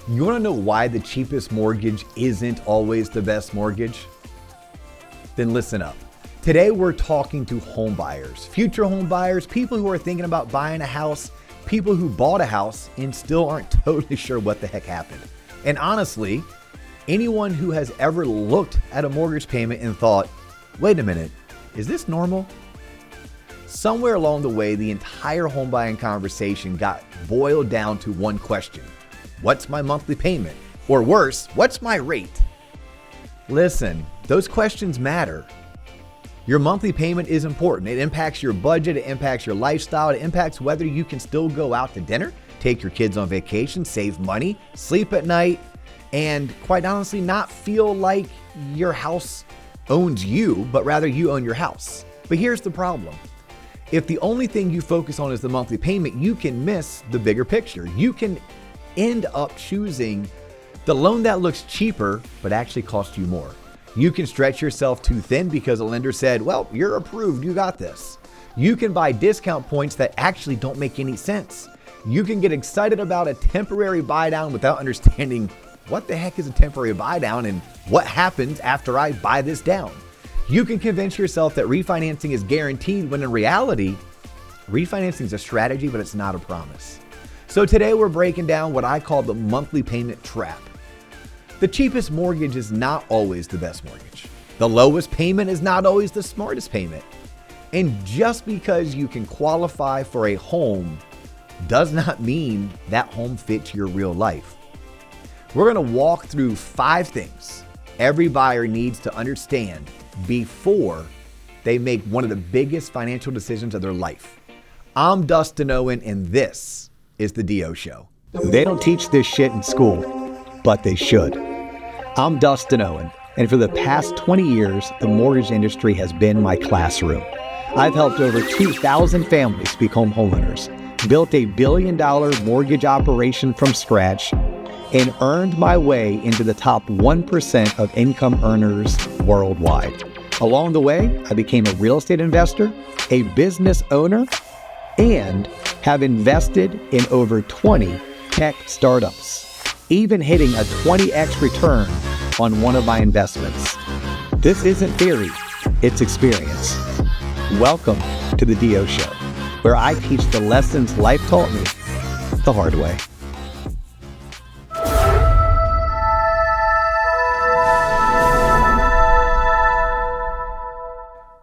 You want to know why the cheapest mortgage isn't always the best mortgage? Then listen up. Today we're talking to home buyers, future home buyers, people who are thinking about buying a house, people who bought a house and still aren't totally sure what the heck happened. And honestly, anyone who has ever looked at a mortgage payment and thought, wait a minute, is this normal? Somewhere along the way, the entire home buying conversation got boiled down to one question. What's my monthly payment? Or worse, what's my rate? Listen, those questions matter. Your monthly payment is important. It impacts your budget, it impacts your lifestyle, it impacts whether you can still go out to dinner, take your kids on vacation, save money, sleep at night, and quite honestly, not feel like your house owns you, but rather you own your house. But here's the problem. If the only thing you focus on is the monthly payment, you can miss the bigger picture. You can end up choosing the loan that looks cheaper, but actually costs you more. You can stretch yourself too thin because a lender said, well, you're approved, you got this. You can buy discount points that actually don't make any sense. You can get excited about a temporary buy down without understanding what the heck is a temporary buy down and what happens after I buy this down. You can convince yourself that refinancing is guaranteed when in reality, refinancing is a strategy, but it's not a promise. So today we're breaking down what I call the monthly payment trap. The cheapest mortgage is not always the best mortgage. The lowest payment is not always the smartest payment. And just because you can qualify for a home does not mean that home fits your real life. We're going to walk through 5 things every buyer needs to understand before they make one of the biggest financial decisions of their life. I'm Dustin Owen, and this is the D.O. Show. They don't teach this shit in school, but they should. I'm Dustin Owen, and for the past 20 years, the mortgage industry has been my classroom. I've helped over 2,000 families become homeowners, built a $1 billion mortgage operation from scratch, and earned my way into the top 1% of income earners worldwide. Along the way, I became a real estate investor, a business owner, and have invested in over 20 tech startups, even hitting a 20x return on one of my investments. This isn't theory, it's experience. Welcome to the D.O. Show, where I teach the lessons life taught me the hard way.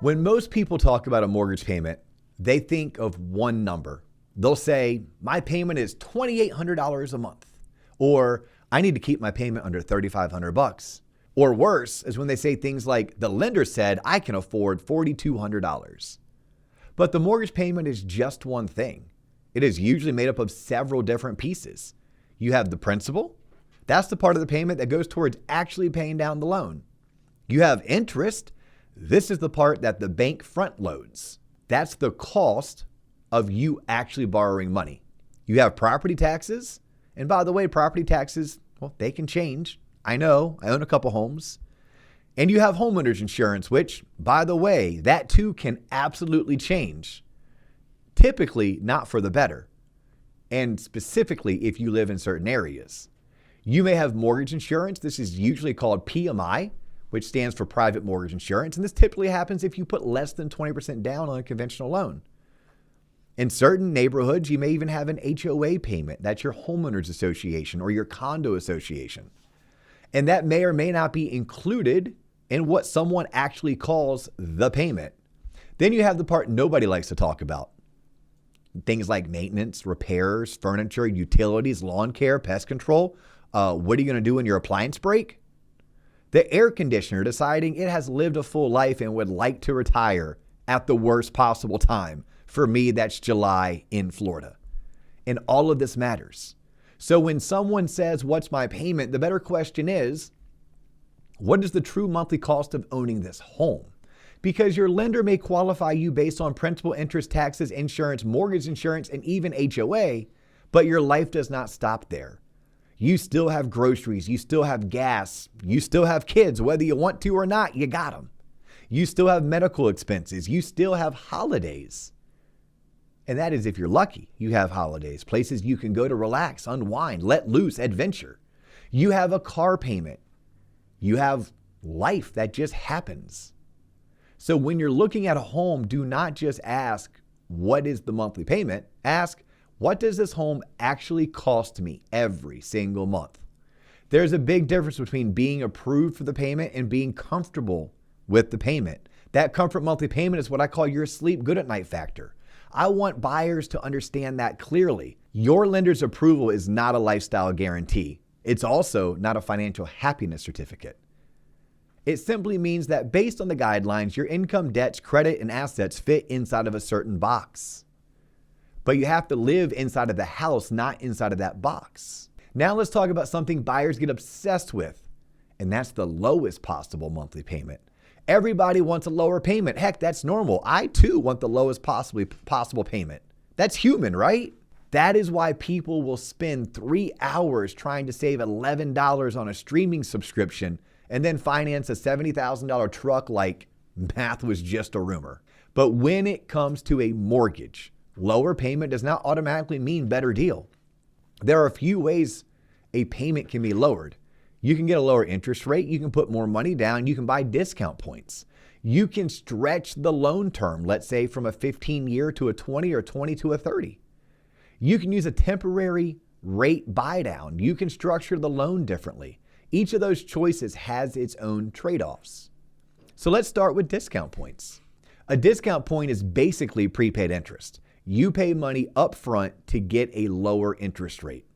When most people talk about a mortgage payment, they think of one number. They'll say, my payment is $2,800 a month, or I need to keep my payment under $3,500. Or worse is when they say things like, the lender said I can afford $4,200. But the mortgage payment is just one thing. It is usually made up of several different pieces. You have the principal. That's the part of the payment that goes towards actually paying down the loan. You have interest. This is the part that the bank front loads. That's the cost of you actually borrowing money. You have property taxes. And by the way, property taxes, well, they can change. I know, I own a couple homes. And you have homeowners insurance, which, by the way, that too can absolutely change. Typically not for the better. And specifically if you live in certain areas. You may have mortgage insurance. This is usually called PMI, which stands for private mortgage insurance. And this typically happens if you put less than 20% down on a conventional loan. In certain neighborhoods, you may even have an HOA payment. That's your homeowners association or your condo association. And that may or may not be included in what someone actually calls the payment. Then you have the part nobody likes to talk about. Things like maintenance, repairs, furniture, utilities, lawn care, pest control. What are you going to do when your appliance break? The air conditioner deciding it has lived a full life and would like to retire at the worst possible time. For me, that's July in Florida. And all of this matters. So when someone says, what's my payment? The better question is, what is the true monthly cost of owning this home? Because your lender may qualify you based on principal, interest, taxes, insurance, mortgage insurance, and even HOA, but your life does not stop there. You still have groceries, you still have gas, you still have kids, whether you want to or not, you got them. You still have medical expenses, you still have holidays. And that is if you're lucky, you have holidays, places you can go to relax, unwind, let loose, adventure. You have a car payment. You have life that just happens. So when you're looking at a home, do not just ask, what is the monthly payment? Ask, what does this home actually cost me every single month? There's a big difference between being approved for the payment and being comfortable with the payment. That comfort monthly payment is what I call your sleep good at night factor. I want buyers to understand that clearly. Your lender's approval is not a lifestyle guarantee. It's also not a financial happiness certificate. It simply means that based on the guidelines, your income, debts, credit, and assets fit inside of a certain box. But you have to live inside of the house, not inside of that box. Now let's talk about something buyers get obsessed with, and that's the lowest possible monthly payment. Everybody wants a lower payment. Heck, that's normal. I too want the lowest possible payment. That's human, right? That is why people will spend 3 hours trying to save $11 on a streaming subscription and then finance a $70,000 truck like math was just a rumor. But when it comes to a mortgage, lower payment does not automatically mean better deal. There are a few ways a payment can be lowered. You can get a lower interest rate. You can put more money down. You can buy discount points. You can stretch the loan term, let's say from a 15-year to a 20 or 20 to a 30. You can use a temporary rate buy down. You can structure the loan differently. Each of those choices has its own trade-offs. So let's start with discount points. A discount point is basically prepaid interest. You pay money up front to get a lower interest rate.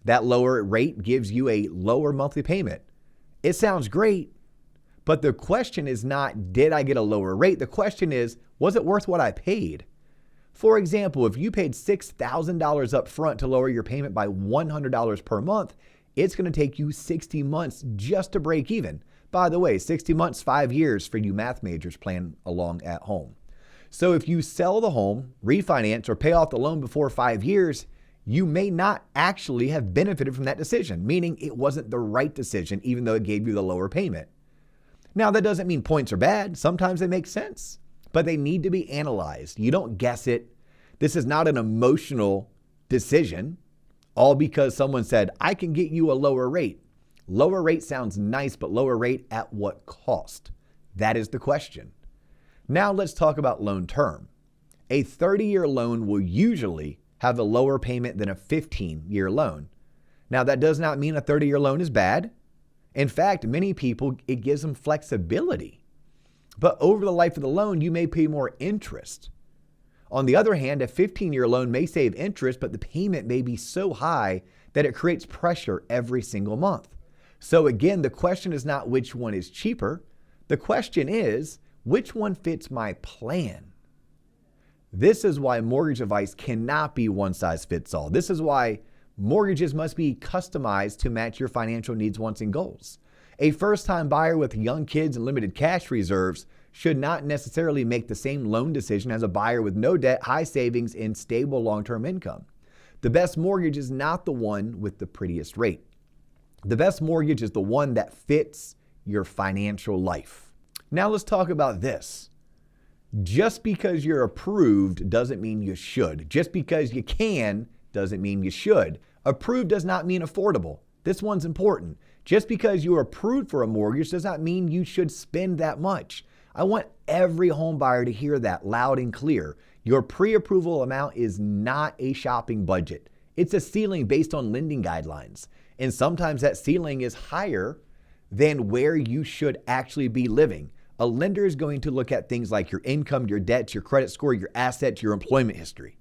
That lower rate gives you a lower monthly payment. It sounds great, but the question is not, did I get a lower rate? The question is, was it worth what I paid? For example, if you paid $6,000 up front to lower your payment by $100 per month, it's going to take you 60 months just to break even. By the way, 60 months, 5 years for you math majors playing along at home. So if you sell the home, refinance, or pay off the loan before 5 years, you may not actually have benefited from that decision, meaning it wasn't the right decision, even though it gave you the lower payment. Now, that doesn't mean points are bad. Sometimes they make sense, but they need to be analyzed. You don't guess it. This is not an emotional decision, all because someone said, I can get you a lower rate. Lower rate sounds nice, but lower rate at what cost? That is the question. Now let's talk about loan term. A 30-year loan will usually have a lower payment than a 15-year loan. Now that does not mean a 30-year loan is bad. In fact, many people, it gives them flexibility. But over the life of the loan, you may pay more interest. On the other hand, a 15-year loan may save interest, but the payment may be so high that it creates pressure every single month. So again, the question is not which one is cheaper. The question is, which one fits my plan? This is why mortgage advice cannot be one size fits all. This is why mortgages must be customized to match your financial needs, wants, and goals. A first-time buyer with young kids and limited cash reserves should not necessarily make the same loan decision as a buyer with no debt, high savings, and stable long-term income. The best mortgage is not the one with the prettiest rate. The best mortgage is the one that fits your financial life. Now let's talk about this. Just because you're approved doesn't mean you should. Just because you can doesn't mean you should. Approved does not mean affordable. This one's important. Just because you're approved for a mortgage does not mean you should spend that much. I want every home buyer to hear that loud and clear. Your pre-approval amount is not a shopping budget. It's a ceiling based on lending guidelines. And sometimes that ceiling is higher than where you should actually be living. A lender is going to look at things like your income, your debts, your credit score, your assets, your employment history.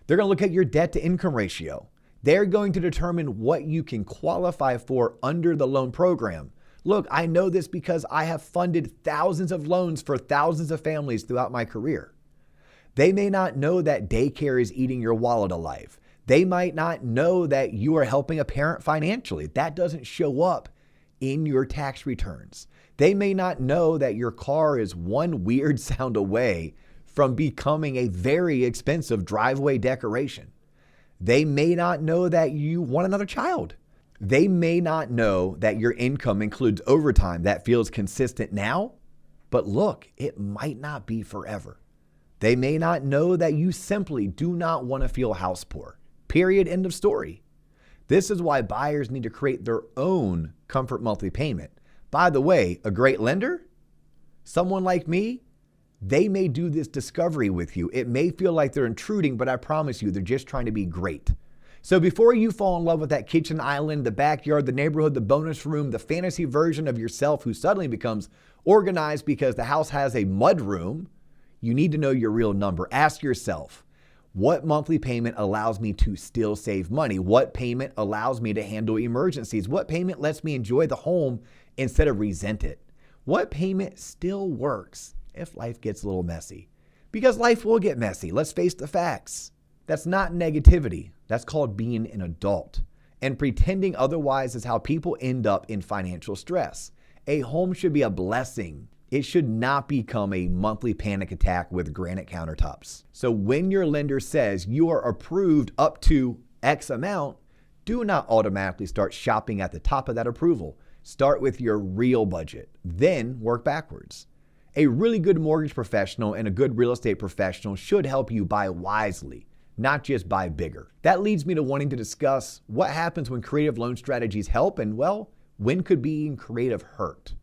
They're going to look at your debt to income ratio. They're going to determine what you can qualify for under the loan program. Look, I know this because I have funded thousands of loans for thousands of families throughout my career. They may not know that daycare is eating your wallet alive. They might not know that you are helping a parent financially. That doesn't show up in your tax returns. They may not know that your car is one weird sound away from becoming a very expensive driveway decoration. They may not know that you want another child. They may not know that your income includes overtime that feels consistent now, but look, it might not be forever. They may not know that you simply do not want to feel house poor. Period. End of story. This is why buyers need to create their own comfort monthly payment. By the way, a great lender, someone like me, they may do this discovery with you. It may feel like they're intruding, but I promise you, they're just trying to be great. So before you fall in love with that kitchen island, the backyard, the neighborhood, the bonus room, the fantasy version of yourself who suddenly becomes organized because the house has a mud room, you need to know your real number. Ask yourself, what monthly payment allows me to still save money? What payment allows me to handle emergencies? What payment lets me enjoy the home instead of resent it? What payment still works if life gets a little messy? Because life will get messy. Let's face the facts. That's not negativity. That's called being an adult. And pretending otherwise is how people end up in financial stress. A home should be a blessing. It should not become a monthly panic attack with granite countertops. So when your lender says you are approved up to X amount, do not automatically start shopping at the top of that approval. Start with your real budget, then work backwards. A really good mortgage professional and a good real estate professional should help you buy wisely, not just buy bigger. That leads me to wanting to discuss what happens when creative loan strategies help and, well, when could being creative hurt?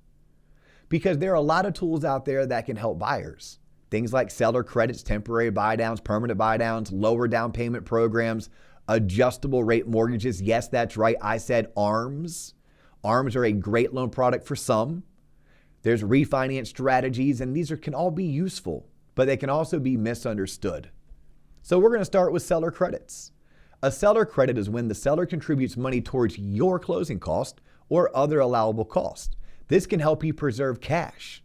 Because there are a lot of tools out there that can help buyers. Things like seller credits, temporary buy downs, permanent buy downs, lower down payment programs, adjustable rate mortgages. Yes, that's right. I said ARMs. ARMs are a great loan product for some. There's refinance strategies, and these can all be useful, but they can also be misunderstood. So we're going to start with seller credits. A seller credit is when the seller contributes money towards your closing cost or other allowable cost. This can help you preserve cash.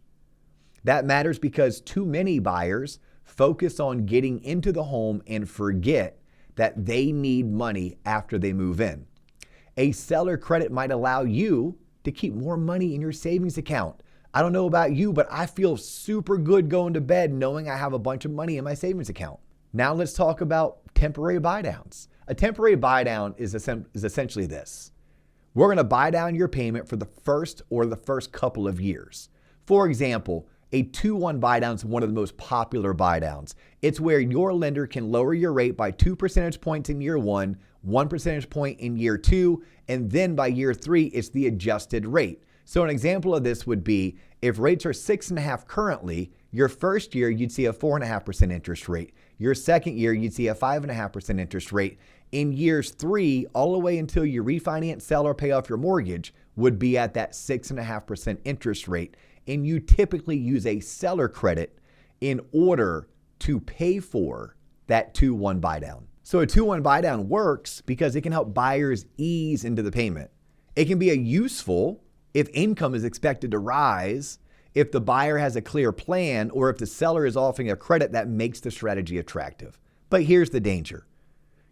That matters because too many buyers focus on getting into the home and forget that they need money after they move in. A seller credit might allow you to keep more money in your savings account. I don't know about you, but I feel super good going to bed knowing I have a bunch of money in my savings account. Now let's talk about temporary buy downs. A temporary buy down is essentially this. We're going to buy down your payment for the first couple of years. For example, a 2-1 buy down is one of the most popular buy downs. It's where your lender can lower your rate by 2 percentage points in year 1, 1 percentage point in year 2, and then by year 3, it's the adjusted rate. So an example of this would be if rates are 6.5 currently, your first year you'd see a 4.5% interest rate. Your second year you'd see a 5.5% interest rate. In years 3, all the way until you refinance, sell, or pay off your mortgage would be at that 6.5% interest rate. And you typically use a seller credit in order to pay for that 2-1 buy down. So a 2-1 buy down works because it can help buyers ease into the payment. It can be a useful if income is expected to rise, if the buyer has a clear plan, or if the seller is offering a credit that makes the strategy attractive. But here's the danger.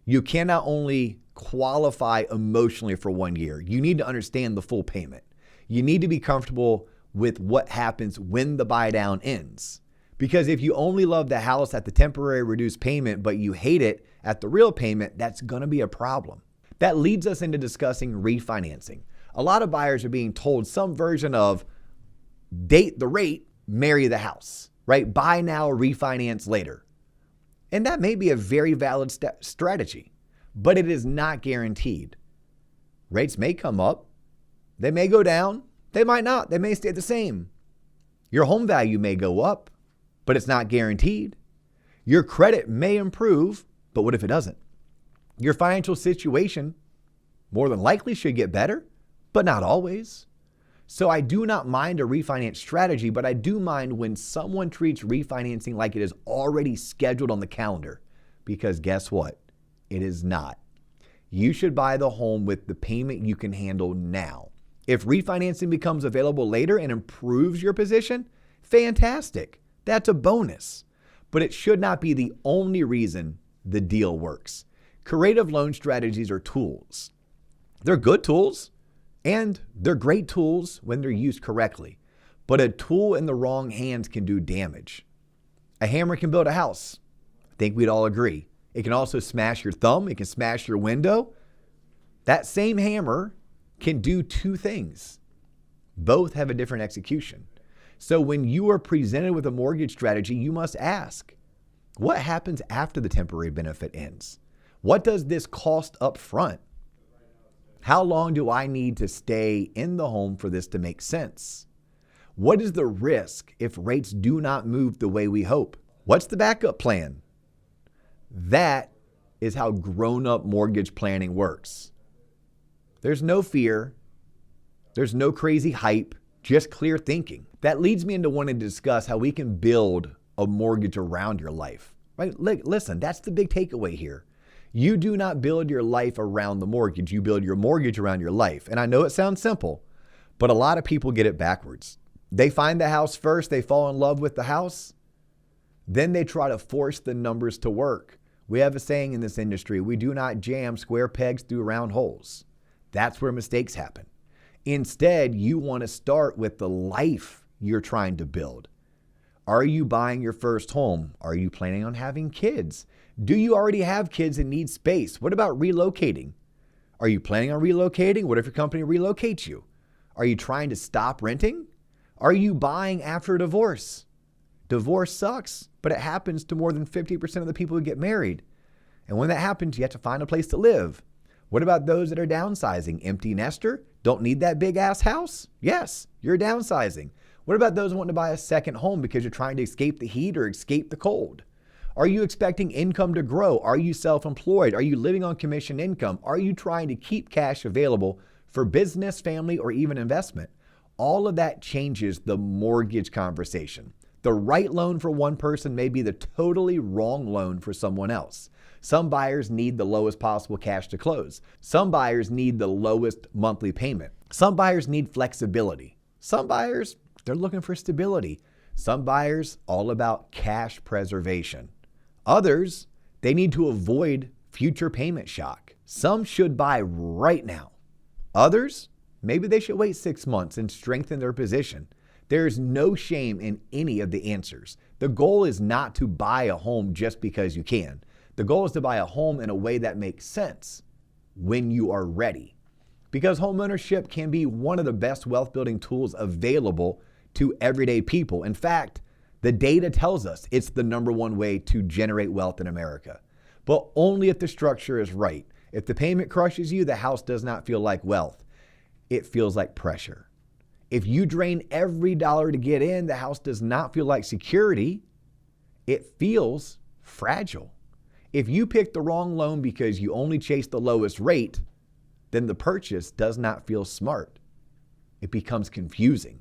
You cannot only qualify emotionally for 1 year. You need to understand the full payment. You need to be comfortable with what happens when the buy down ends. Because if you only love the house at the temporary reduced payment, but you hate it at the real payment, that's going to be a problem. That leads us into discussing refinancing. A lot of buyers are being told some version of date the rate, marry the house, right? Buy now, refinance later. And that may be a very valid strategy, but it is not guaranteed. Rates may come up. They may go down. They might not. They may stay the same. Your home value may go up, but it's not guaranteed. Your credit may improve, but what if it doesn't? Your financial situation more than likely should get better, but not always. So I do not mind a refinance strategy, but I do mind when someone treats refinancing like it is already scheduled on the calendar. Because guess what? It is not. You should buy the home with the payment you can handle now. If refinancing becomes available later and improves your position, fantastic. That's a bonus. But it should not be the only reason the deal works. Creative loan strategies are tools. They're good tools. And they're great tools when they're used correctly. But a tool in the wrong hands can do damage. A hammer can build a house. I think we'd all agree. It can also smash your thumb. It can smash your window. That same hammer can do two things. Both have a different execution. So when you are presented with a mortgage strategy, you must ask, what happens after the temporary benefit ends? What does this cost up front? How long do I need to stay in the home for this to make sense? What is the risk if rates do not move the way we hope? What's the backup plan? That is how grown-up mortgage planning works. There's no fear. There's no crazy hype, just clear thinking. That leads me into wanting to discuss how we can build a mortgage around your life. Right? Listen, that's the big takeaway here. You do not build your life around the mortgage. You build your mortgage around your life. And I know it sounds simple, but a lot of people get it backwards. They find the house first. They fall in love with the house. Then they try to force the numbers to work. We have a saying in this industry, we do not jam square pegs through round holes. That's where mistakes happen. Instead, you want to start with the life you're trying to build. Are you buying your first home? Are you planning on having kids? Do you already have kids and need space? What about relocating? Are you planning on relocating? What if your company relocates you? Are you trying to stop renting? Are you buying after a divorce? Divorce sucks, but it happens to more than 50% of the people who get married. And when that happens, you have to find a place to live. What about those that are downsizing? Empty nester? Don't need that big ass house? Yes, you're downsizing. What about those wanting to buy a second home because you're trying to escape the heat or escape the cold? Are you expecting income to grow? Are you self-employed? Are you living on commission income? Are you trying to keep cash available for business, family, or even investment? All of that changes the mortgage conversation. The right loan for one person may be the totally wrong loan for someone else. Some buyers need the lowest possible cash to close. Some buyers need the lowest monthly payment. Some buyers need flexibility. Some buyers, they're looking for stability. Some buyers, all about cash preservation. Others, they need to avoid future payment shock. Some should buy right now. Others, maybe they should wait 6 months and strengthen their position. There's no shame in any of the answers. The goal is not to buy a home just because you can. The goal is to buy a home in a way that makes sense when you are ready. Because homeownership can be one of the best wealth building tools available to everyday people. In fact, the data tells us it's the number one way to generate wealth in America. But only if the structure is right. If the payment crushes you, the house does not feel like wealth. It feels like pressure. If you drain every dollar to get in, the house does not feel like security. It feels fragile. If you pick the wrong loan because you only chase the lowest rate, then the purchase does not feel smart. It becomes confusing.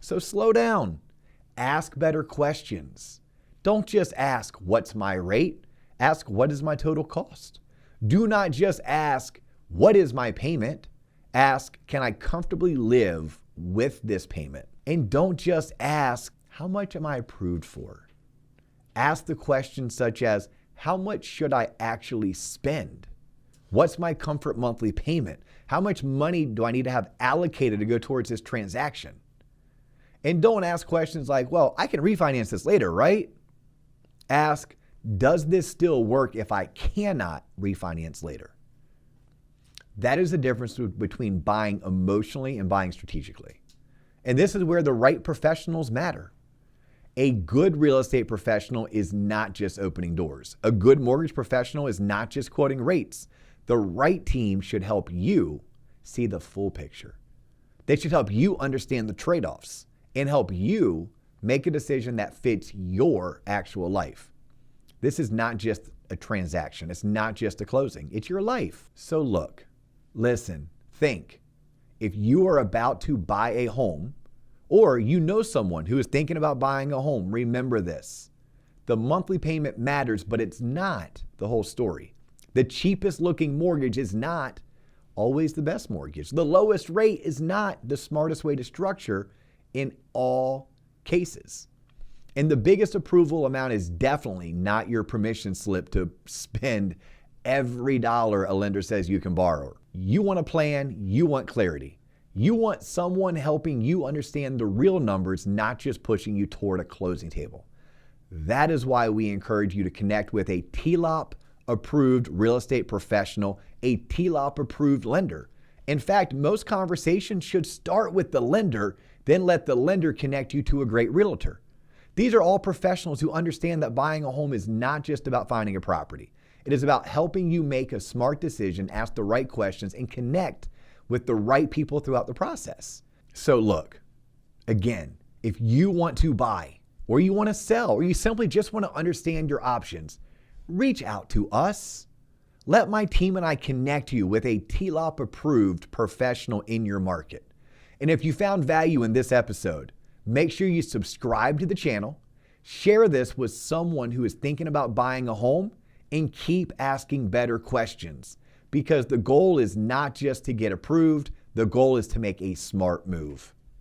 So slow down. Ask better questions. Don't just ask, what's my rate? Ask, what is my total cost? Do not just ask, what is my payment? Ask, can I comfortably live with this payment? And don't just ask, how much am I approved for? Ask the questions such as, how much should I actually spend? What's my comfort monthly payment? How much money do I need to have allocated to go towards this transaction? And don't ask questions like, well, I can refinance this later, right? Ask, does this still work if I cannot refinance later? That is the difference between buying emotionally and buying strategically. And this is where the right professionals matter. A good real estate professional is not just opening doors. A good mortgage professional is not just quoting rates. The right team should help you see the full picture. They should help you understand the trade-offs and help you make a decision that fits your actual life. This is not just a transaction. It's not just a closing. It's your life. So look, listen, think. If you are about to buy a home, or you know someone who is thinking about buying a home, remember this. The monthly payment matters, but it's not the whole story. The cheapest looking mortgage is not always the best mortgage. The lowest rate is not the smartest way to structure in all cases. And the biggest approval amount is definitely not your permission slip to spend every dollar a lender says you can borrow. You want a plan, you want clarity. You want someone helping you understand the real numbers, not just pushing you toward a closing table. That is why we encourage you to connect with a TLOP approved real estate professional, a TLOP approved lender. In fact, most conversations should start with the lender, then let the lender connect you to a great realtor. These are all professionals who understand that buying a home is not just about finding a property. It is about helping you make a smart decision, ask the right questions, and connect with the right people throughout the process. So look, again, if you want to buy or you want to sell or you simply just want to understand your options, reach out to us. Let my team and I connect you with a TLOP approved professional in your market. And if you found value in this episode, make sure you subscribe to the channel, share this with someone who is thinking about buying a home, and keep asking better questions, because the goal is not just to get approved, the goal is to make a smart move.